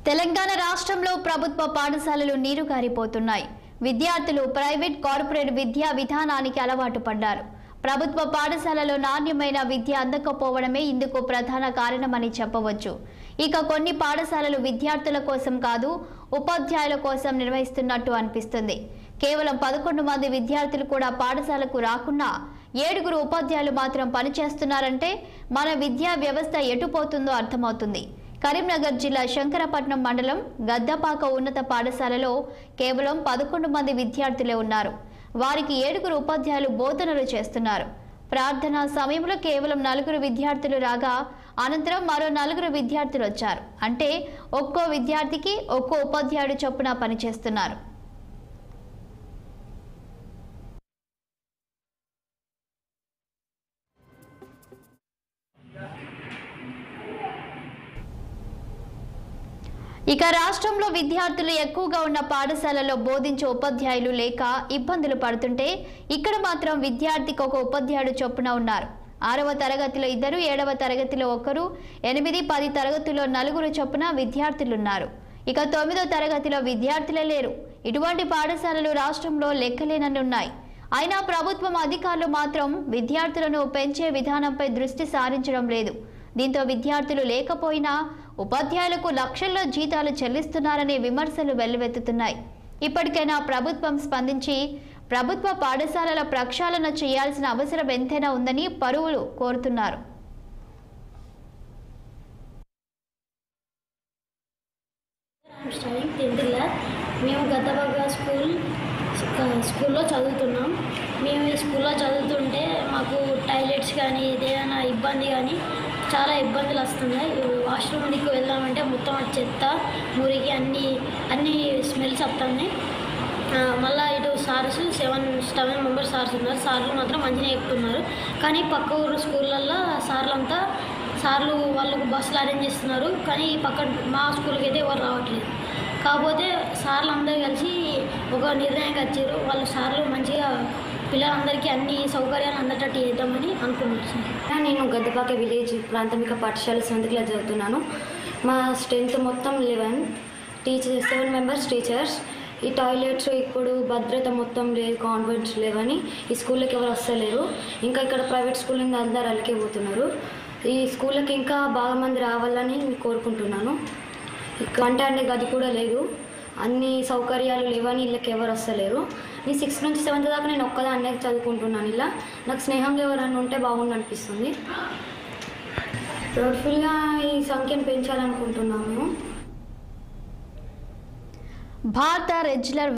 తెలంగాణ రాష్ట్రంలో ప్రభుత్వ పాఠశాలలు నీరుగారిపోతున్నాయి. విద్యార్థులు ప్రైవేట్ కార్పొరేట్ విద్యా విధానానికి అలవాటు పడ్డారు. ప్రభుత్వ పాఠశాలలో నాణ్యమైన విద్య అందకపోవడమే ఇందుకు ప్రధాన కారణమని చెప్పవచ్చు. ఇక కొన్ని పాఠశాలలు విద్యార్థుల కోసం కాదు, ఉపాధ్యాయుల కోసం నిర్వహిస్తున్నట్టు అనిపిస్తుంది. కేవలం 11 మంది విద్యార్థులు కూడా పాఠశాలకు రాకున్నా 7 ఉపాధ్యాయులు మాత్రం పనిచేస్తున్నారంటే మన విద్యా వ్యవస్థ ఎటుపోతుందో అర్థమవుతుంది. కరీంనగర్ జిల్లా శంకరపట్నం మండలం గద్దపాక ఉన్నత పాఠశాలలో కేవలం 11 మంది విద్యార్థులే ఉన్నారు. వారికి 7 ఉపాధ్యాయులు బోధనలు చేస్తున్నారు. ప్రార్థనా సమయంలో కేవలం 4 విద్యార్థులు రాగా అనంతరం మరో 4 విద్యార్థులు వచ్చారు. అంటే ఒక్కో విద్యార్థికి ఒక్కో ఉపాధ్యాయుడు చొప్పున పనిచేస్తున్నారు. ఇక రాష్ట్రంలో విద్యార్థులు ఎక్కువగా ఉన్న పాఠశాలలో బోధించే ఉపాధ్యాయులు లేక ఇబ్బందులు పడుతుంటే ఇక్కడ మాత్రం విద్యార్థికి ఒక ఉపాధ్యాయుడు చొప్పున ఉన్నారు. 6వ తరగతిలో 2, 7వ తరగతిలో 1, 8, 10 తరగతుల్లో 4 చొప్పున విద్యార్థులున్నారు. ఇక 9వ తరగతిలో విద్యార్థులే లేరు. ఇటువంటి పాఠశాలలు రాష్ట్రంలో లెక్కలేనన్ని ఉన్నాయి. అయినా ప్రభుత్వం అధికారులు మాత్రం విద్యార్థులను పెంచే విధానంపై దృష్టి సారించడం లేదు. దీంతో విద్యార్థులు లేకపోయినా ఉపాధ్యాయులకు లక్షల్లో జీతాలు చెల్లిస్తున్నారనే విమర్శలు వెల్లువెత్తుతున్నాయి. ఇప్పటికైనా ప్రభుత్వం స్పందించి ప్రభుత్వ పాఠశాలల ప్రక్షాళన చేయాల్సిన అవసరం ఎంతైనా ఉందని పలువురు కోరుతున్నారు. మేము గద్దపాక స్కూల్లో చదువుతున్నాం. మేము ఈ స్కూల్లో చదువుతుంటే మాకు టాయిలెట్స్ కానీ ఏదైనా ఇబ్బంది కానీ చాలా ఇబ్బందులు వస్తున్నాయి. వాష్రూమ్కి వెళ్దామంటే మొత్తం చెత్త మురికి అన్ని స్మెల్స్ వస్తున్నాయి. మళ్ళీ ఇటు సార్స్ 7 మెంబర్స్ సార్స్ ఉన్నారు. సార్లు మాత్రం మంచిగా చెప్తున్నారు. కానీ పక్క ఊరు స్కూళ్ళల్లో సార్లు వాళ్ళకు బస్సులు అరేంజ్ చేస్తున్నారు. కానీ మా స్కూల్కి అయితే ఎవరు రావట్లేదు. కాకపోతే సార్లు అందరూ కలిసి ఒక నిర్ణయానికి వచ్చారు. వాళ్ళు సార్లు మంచిగా పిల్లలందరికీ అన్ని సౌకర్యాలు అందటట్టు చేద్దామని అనుకుంటున్నాను. నేను గద్దపాక విలేజ్ ప్రాథమిక పాఠశాల 7th క్లాస్ చదువుతున్నాను. మా స్ట్రెంత్ మొత్తం 11, 7 మెంబర్స్ టీచర్స్. ఈ టాయిలెట్స్ ఇప్పుడు భద్రత మొత్తం లేదు, కాన్వెంట్స్ లేవని ఈ స్కూళ్ళకి ఎవరు వస్తలేరు. ఇంకా ఇక్కడ ప్రైవేట్ స్కూల్ నుంచి అందరు అలికే పోతున్నారు. ఈ స్కూళ్ళకి ఇంకా బాగా మంది రావాలని కోరుకుంటున్నాను. గంట అనే గది కూడా లేదు, అన్ని సౌకర్యాలు లేవని వీళ్ళకి ఎవరు వస్తలేరు. నేను 6th నుంచి 7th దాకా నేను ఒక్కదాన్నే చదువుకుంటున్నాను. ఇలా నాకు స్నేహంగా ఎవరన్నా ఉంటే బాగుంది అనిపిస్తుంది. ప్రౌడ్ఫుల్గా ఈ సంఖ్యను పెంచాలనుకుంటున్నాము. భారత రెగ్యులర్